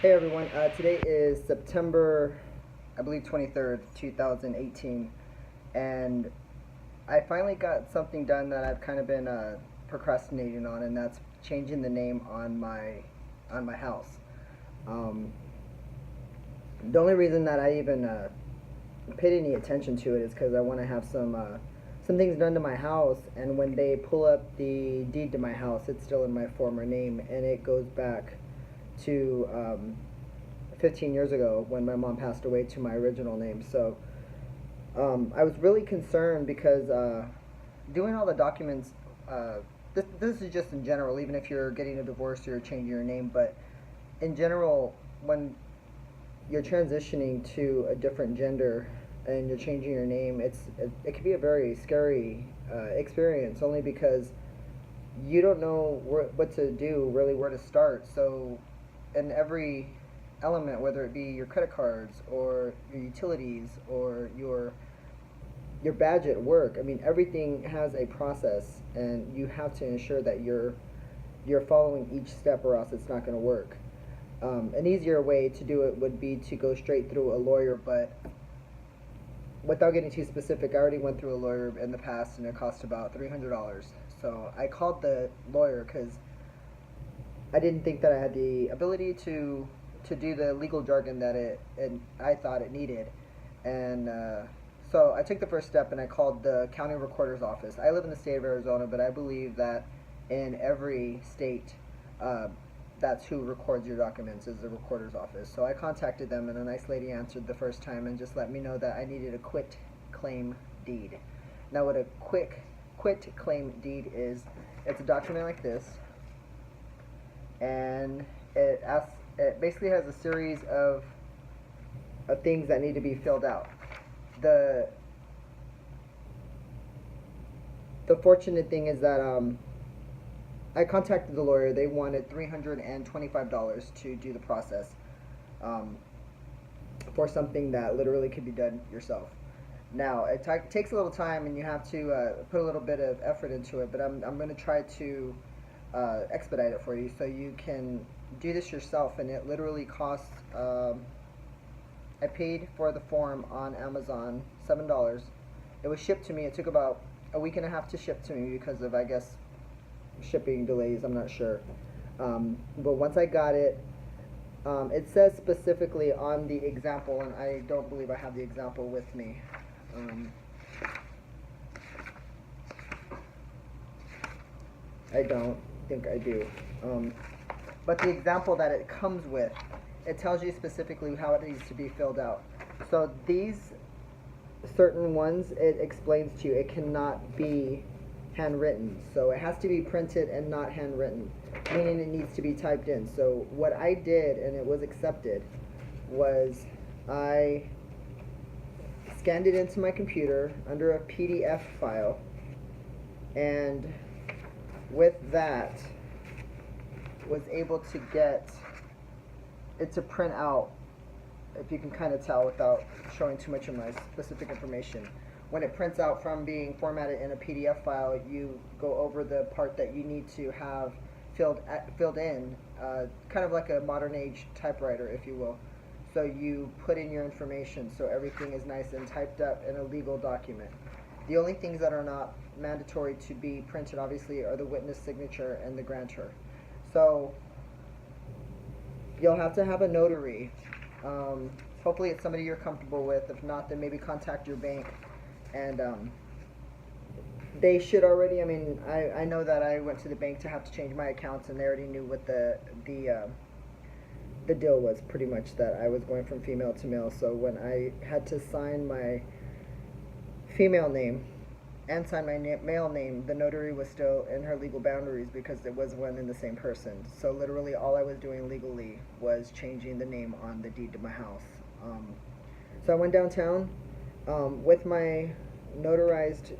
Hey everyone, today is September, I believe 23rd, 2018, and I finally got something done that I've kind of been procrastinating on, and that's changing the name on my house. Um, the only reason that I even paid any attention to it is because I want to have some things done to my house, and when they pull up the deed to my house, it's still in my former name, and it goes back to 15 years ago when my mom passed away to my original name. So I was really concerned because doing all the documents, this is just in general, even if you're getting a divorce or you're changing your name, but in general, when you're transitioning to a different gender and you're changing your name, it can be a very scary experience only because you don't know what to do, really where to start. So, in every element, whether it be your credit cards or your utilities or your badge at work, I mean, everything has a process, and you have to ensure that you're following each step, or else it's not going to work. An easier way to do it would be to go straight through a lawyer, but without getting too specific, I already went through a lawyer in the past, and it cost about $300. So I called the lawyer because I didn't think that I had the ability to do the legal jargon that I thought it needed, and so I took the first step and I called the county recorder's office. I live in the state of Arizona, but I believe that in every state, uh, that's who records your documents is the recorder's office. So I contacted them, and a nice lady answered the first time and just let me know that I needed a quit claim deed. Now, what a quit claim deed is, it's a document like this, and it basically has a series of things that need to be filled out. The the fortunate thing is that I contacted the lawyer. They wanted $325 to do the process um, for something that literally could be done yourself. Now, takes a little time, and you have to put a little bit of effort into it, but I'm going to try to expedite it for you so you can do this yourself, and it literally costs. I paid for the form on Amazon $7. It was shipped to me. It took about a week and a half to ship to me because of, I guess, shipping delays. I'm not sure. But once I got it, it says specifically on the example, and I don't believe I have the example with me. I don't think I do. But the example that it comes with, it tells you specifically how it needs to be filled out. So these certain ones, it explains to you it cannot be handwritten. So it has to be printed and not handwritten, meaning it needs to be typed in. So what I did, and it was accepted, was I scanned it into my computer under a PDF file, and with that was able to get it to print out, if you can kind of tell without showing too much of my specific information. When it prints out from being formatted in a PDF file, you go over the part that you need to have filled in, kind of like a modern age typewriter, if you will. So you put in your information so everything is nice and typed up in a legal document. The only things that are not mandatory to be printed, obviously, are the witness signature and the grantor. So you'll have to have a notary. Hopefully it's somebody you're comfortable with. If not, then maybe contact your bank, and they should already. I mean, I know that I went to the bank to have to change my accounts, and they already knew what the deal was, pretty much, that I was going from female to male. So when I had to sign my female name and sign my male name, the notary was still in her legal boundaries because it was one and the same person. So literally all I was doing legally was changing the name on the deed to my house. So I went downtown with my notarized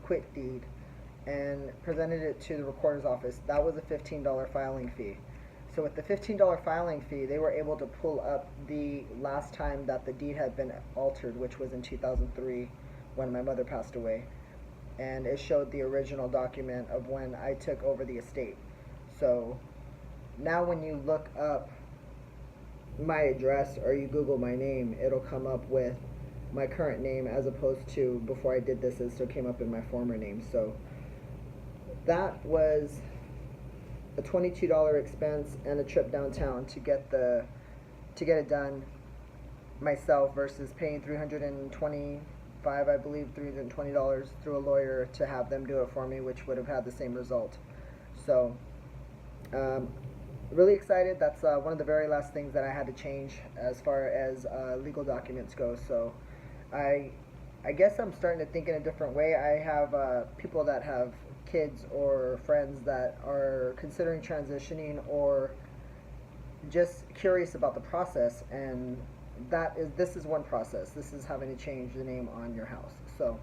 quit deed, and presented it to the recorder's office. That was a $15 filing fee. So with the $15 filing fee, they were able to pull up the last time that the deed had been altered, which was in 2003 when my mother passed away. And it showed the original document of when I took over the estate. So now when you look up my address or you Google my name, it'll come up with my current name as opposed to before I did this, it still came up in my former name. So that was a $22 expense and a trip downtown to get it done myself versus paying $325, I believe $320 through a lawyer to have them do it for me, which would have had the same result. So really excited. That's one of the very last things that I had to change as far as legal documents go. So I guess I'm starting to think in a different way. I have people that have kids or friends that are considering transitioning or just curious about the process, and this is one process. This is having to change the name on your house. So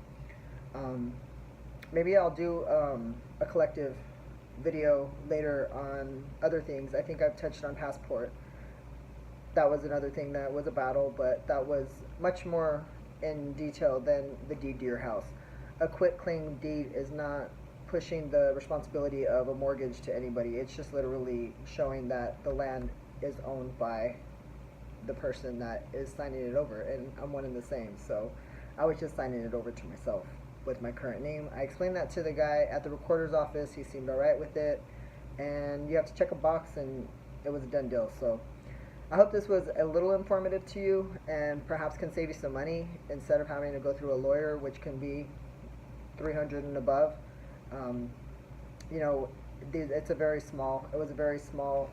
maybe I'll do a collective video later on other things. I think I've touched on passport. That was another thing that was a battle, but that was much more in detail than the deed to your house. A quitclaim deed is not pushing the responsibility of a mortgage to anybody. It's just literally showing that the land is owned by the person that is signing it over, and I'm one and the same. So I was just signing it over to myself with my current name. I explained that to the guy at the recorder's office. He seemed alright with it, and you have to check a box and it was a done deal. So I hope this was a little informative to you and perhaps can save you some money instead of having to go through a lawyer, which can be $300 and above. You know, it was a very small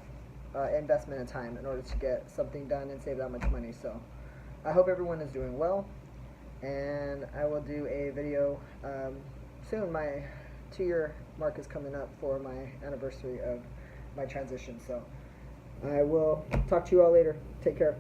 investment in time in order to get something done and save that much money. So I hope everyone is doing well, and I will do a video soon. My 2-year mark is coming up for my anniversary of my transition. So I will talk to you all later. Take care.